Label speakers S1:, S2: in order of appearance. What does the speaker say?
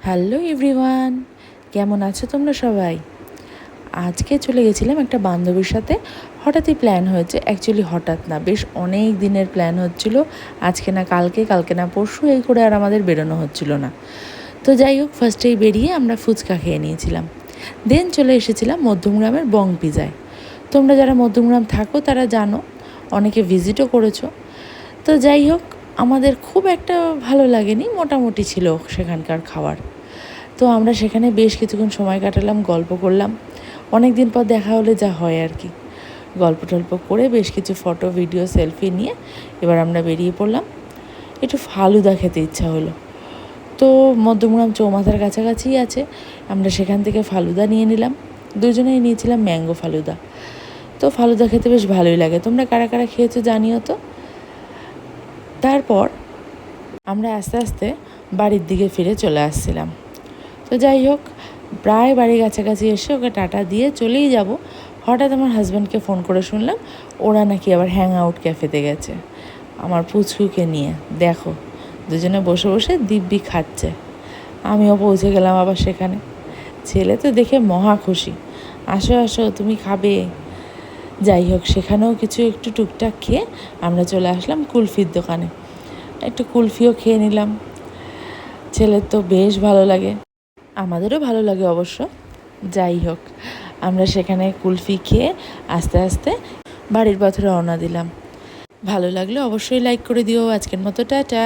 S1: Hello everyone, কেমন আছো তোমরা সবাই? আজকে চলে গেছিলাম একটা বান্ধবীর সাথে। হঠাৎই প্ল্যান হয়েছে, অ্যাকচুয়ালি হঠাৎ না, বেশ অনেক দিনের প্ল্যান হচ্ছিল। আজকে না কালকে, কালকে না পরশু, এই করে আর আমাদের বেরোনো হচ্ছিল না। তো যাই হোক, ফার্স্টেই বেরিয়ে আমরা ফুচকা খেয়ে নিয়েছিলাম। দেন চলে এসেছিলাম মধ্যমগ্রামের বং পিজায়। তোমরা যারা মধ্যমগ্রাম থাকো তারা জানো, অনেকে ভিজিটও করেছো। তো যাই হোক, আমাদের খুব একটা ভালো লাগেনি, মোটামুটি ছিল সেখানকার খাবার। তো আমরা সেখানে বেশ কিছুক্ষণ সময় কাটালাম, গল্প করলাম। অনেক দিন পর দেখা হলে যা হয় আর কি, গল্প টল্প করে বেশ কিছু ফটো ভিডিও সেলফি নিয়ে এবার আমরা বেরিয়ে পড়লাম। একটু ফালুদা খেতে ইচ্ছা হলো, তো মধ্যমগ্রাম চৌমাথার কাছাকাছিই আছে, আমরা সেখান থেকে ফালুদা নিয়ে নিলাম। দুজনেই নিয়েছিলাম ম্যাঙ্গো ফালুদা। তো ফালুদা খেতে বেশ ভালোই লাগে, তোমরা কারা কারা খেয়েছো জানিও তো। তারপর আমরা আস্তে আস্তে বাড়ির দিকে ফিরে চলে আসছিলাম। তো যাই হোক, প্রায় বাড়ির কাছাকাছি এসে ওকে টাটা দিয়ে চলেই যাব, হঠাৎ আমার হাজব্যান্ডকে ফোন করে শুনলাম ওরা নাকি আবার হ্যাং আউট ক্যাফেতে গেছে আমার পুচকুকে নিয়ে। দেখো, দুজনে বসে বসে দিব্যি খাচ্ছে। আমিও পৌঁছে গেলাম আবার সেখানে। ছেলে তো দেখে মহা খুশি, আসো আসো তুমি খাবে। যাই হোক, সেখানেও একটু টুকটাক খেয়ে আমরা চলে আসলাম কুলফির দোকানে। একটু কুলফিও খেয়ে নিলাম। ছেলের তো বেশ ভালো লাগে, আমাদেরও ভালো লাগে অবশ্য। যাই হোক, আমরা সেখানে কুলফি খেয়ে আস্তে আস্তে বাড়ির পথে রওনা দিলাম। ভালো লাগলে অবশ্যই লাইক করে দিও। আজকের মতো টাটা।